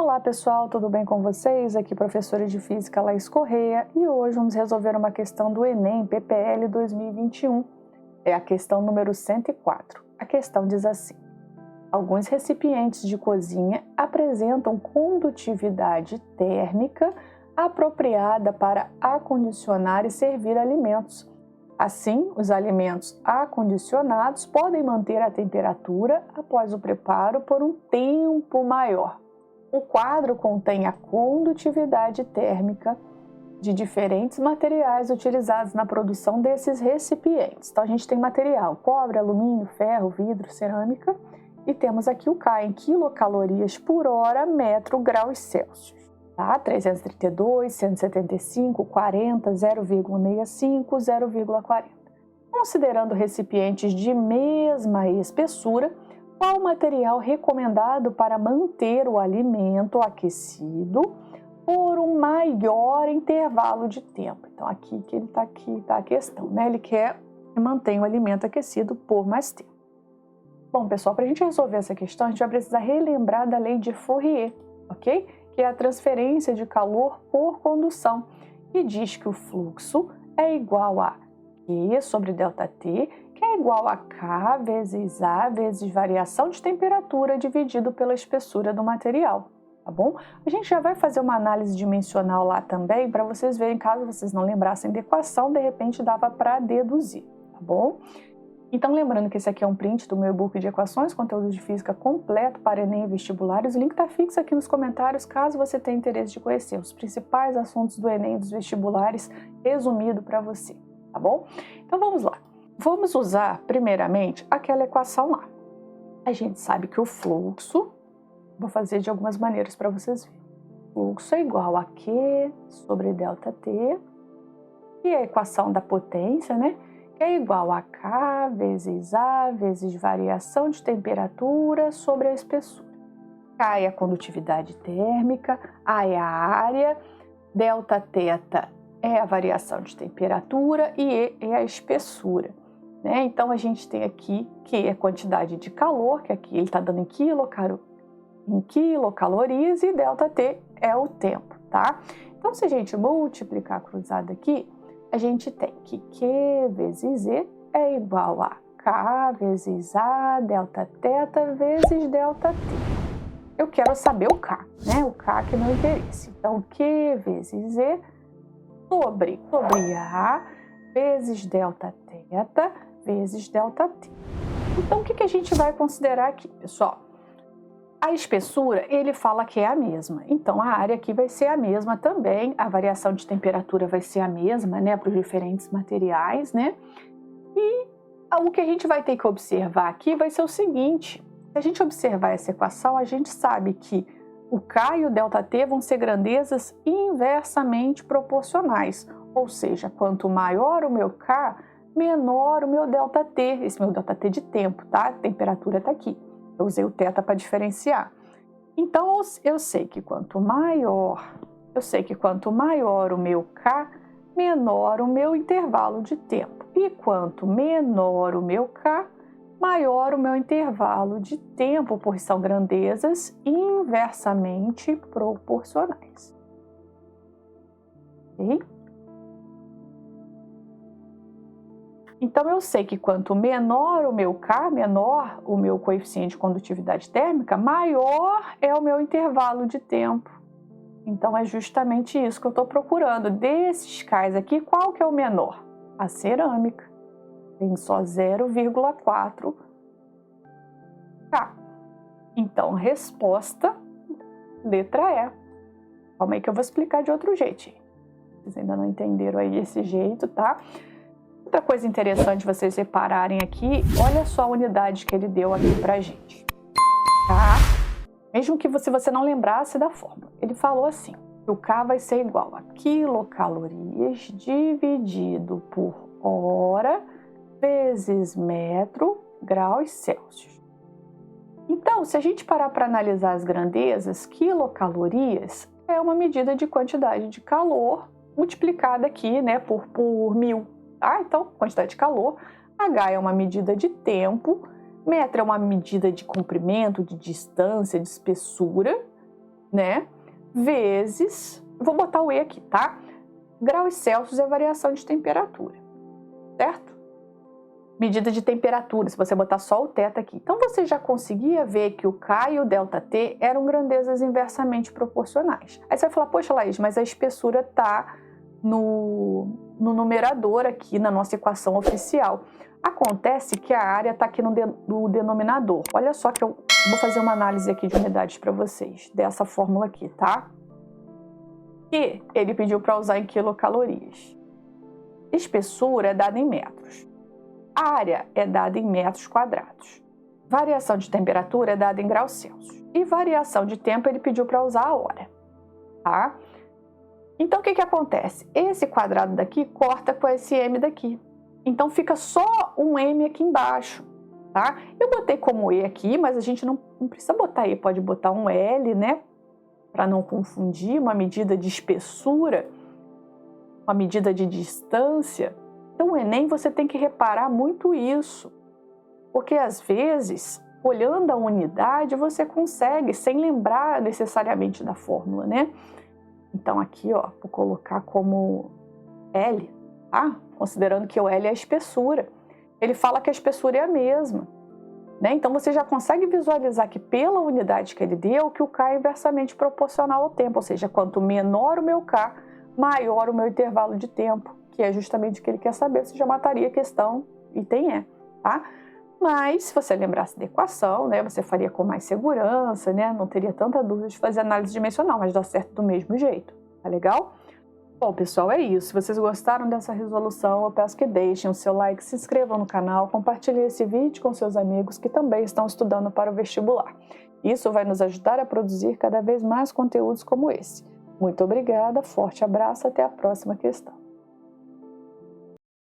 Olá pessoal, tudo bem com vocês? Aqui professora de Física Laís Correia e hoje vamos resolver uma questão do Enem PPL 2021. É a questão número 104. A questão diz assim: alguns recipientes de cozinha apresentam condutividade térmica apropriada para acondicionar e servir alimentos. Assim, os alimentos acondicionados podem manter a temperatura após o preparo por um tempo maior. O quadro contém a condutividade térmica de diferentes materiais utilizados na produção desses recipientes. Então, a gente tem material: cobre, alumínio, ferro, vidro, cerâmica, e temos aqui o K em quilocalorias por hora, metro, graus Celsius. Tá? 332, 175, 40, 0,65, 0,40. Considerando recipientes de mesma espessura, qual o material recomendado para manter o alimento aquecido por um maior intervalo de tempo? Então, aqui tá a questão, né? Ele quer que mantenha o alimento aquecido por mais tempo. Bom, pessoal, para a gente resolver essa questão, a gente vai precisar relembrar da lei de Fourier, ok? Que é a transferência de calor por condução, que diz que o fluxo é igual a Q sobre ΔT, que é igual a K vezes A vezes variação de temperatura dividido pela espessura do material, tá bom? A gente já vai fazer uma análise dimensional lá também, para vocês verem, caso vocês não lembrassem da equação, de repente dava para deduzir, tá bom? Então, lembrando que esse aqui é um print do meu e-book de equações, conteúdo de física completo para Enem e vestibulares. O link está fixo aqui nos comentários, caso você tenha interesse de conhecer os principais assuntos do Enem e dos vestibulares, resumido para você, tá bom? Então, vamos lá. Vamos usar, primeiramente, aquela equação lá. A gente sabe que o fluxo, vou fazer de algumas maneiras para vocês verem. Fluxo é igual a Q sobre ΔT, que é a equação da potência, né? Que é igual a K vezes A vezes variação de temperatura sobre a espessura. K é a condutividade térmica, A é a área, Δθ é a variação de temperatura e E é a espessura. Né? Então, a gente tem aqui que é a quantidade de calor, que aqui ele está dando em quilocalorias, e ΔT é o tempo, tá? Então, se a gente multiplicar cruzado aqui, a gente tem que Q vezes E é igual a K vezes A, Δθ vezes ΔT. Eu quero saber o K, né? O K que é meu interesse. Então, Q vezes E sobre A vezes Δθ vezes ΔT. Então, o que a gente vai considerar aqui, pessoal? A espessura, ele fala que é a mesma. Então, a área aqui vai ser a mesma também. A variação de temperatura vai ser a mesma, né? Para os diferentes materiais, né? E o que a gente vai ter que observar aqui vai ser o seguinte. Se a gente observar essa equação, a gente sabe que o K e o ΔT vão ser grandezas inversamente proporcionais. Ou seja, quanto maior o meu K, menor o meu ΔT, esse meu ΔT de tempo, tá? A temperatura está aqui. Eu usei o θ para diferenciar. Então, eu sei que quanto maior o meu K, menor o meu intervalo de tempo. E quanto menor o meu K, maior o meu intervalo de tempo, pois são grandezas inversamente proporcionais. Ok? Então, eu sei que quanto menor o meu K, menor o meu coeficiente de condutividade térmica, maior é o meu intervalo de tempo. Então, é justamente isso que eu estou procurando. Desses Ks aqui, qual que é o menor? A cerâmica. Tem só 0,4 K. Então, resposta, letra E. Calma aí que eu vou explicar de outro jeito. Vocês ainda não entenderam aí esse jeito, tá? Outra coisa interessante vocês repararem aqui, olha só a unidade que ele deu aqui pra gente, tá? Mesmo que se você não lembrasse da fórmula. Ele falou assim, que o K vai ser igual a quilocalorias dividido por hora vezes metro, graus Celsius. Então, se a gente parar para analisar as grandezas, quilocalorias é uma medida de quantidade de calor multiplicada aqui, né, por 1000. Tá? Então, quantidade de calor, H é uma medida de tempo, metro é uma medida de comprimento, de distância, de espessura, né? Vezes, vou botar o E aqui, tá? Graus Celsius é a variação de temperatura, certo? Medida de temperatura, se você botar só o θ aqui. Então, você já conseguia ver que o K e o ΔT eram grandezas inversamente proporcionais. Aí você vai falar, poxa, Laís, mas a espessura está no numerador aqui, na nossa equação oficial. Acontece que a área está aqui no denominador. Olha só que eu vou fazer uma análise aqui de unidades para vocês, dessa fórmula aqui, tá? E ele pediu para usar em quilocalorias. Espessura é dada em metros. Área é dada em metros quadrados. Variação de temperatura é dada em graus Celsius. E variação de tempo ele pediu para usar a hora, tá? Então, o que acontece? Esse quadrado daqui corta com esse m daqui. Então, fica só um m aqui embaixo, tá? Eu botei como e aqui, mas a gente não precisa botar e, pode botar um L, né? Para não confundir, uma medida de espessura, uma medida de distância. Então, o Enem, você tem que reparar muito isso, porque às vezes, olhando a unidade, você consegue, sem lembrar necessariamente da fórmula, né? Então, aqui, ó, vou colocar como L, tá? Considerando que o L é a espessura. Ele fala que a espessura é a mesma, né? Então, você já consegue visualizar que pela unidade que ele deu, que o K é inversamente proporcional ao tempo, ou seja, quanto menor o meu K, maior o meu intervalo de tempo, que é justamente o que ele quer saber. Você já mataria a questão, item E, tá? Mas, se você lembrasse da equação, né, você faria com mais segurança, né? Não teria tanta dúvida de fazer análise dimensional, mas dá certo do mesmo jeito, tá legal? Bom, pessoal, é isso. Se vocês gostaram dessa resolução, eu peço que deixem o seu like, se inscrevam no canal, compartilhem esse vídeo com seus amigos que também estão estudando para o vestibular. Isso vai nos ajudar a produzir cada vez mais conteúdos como esse. Muito obrigada, forte abraço, até a próxima questão.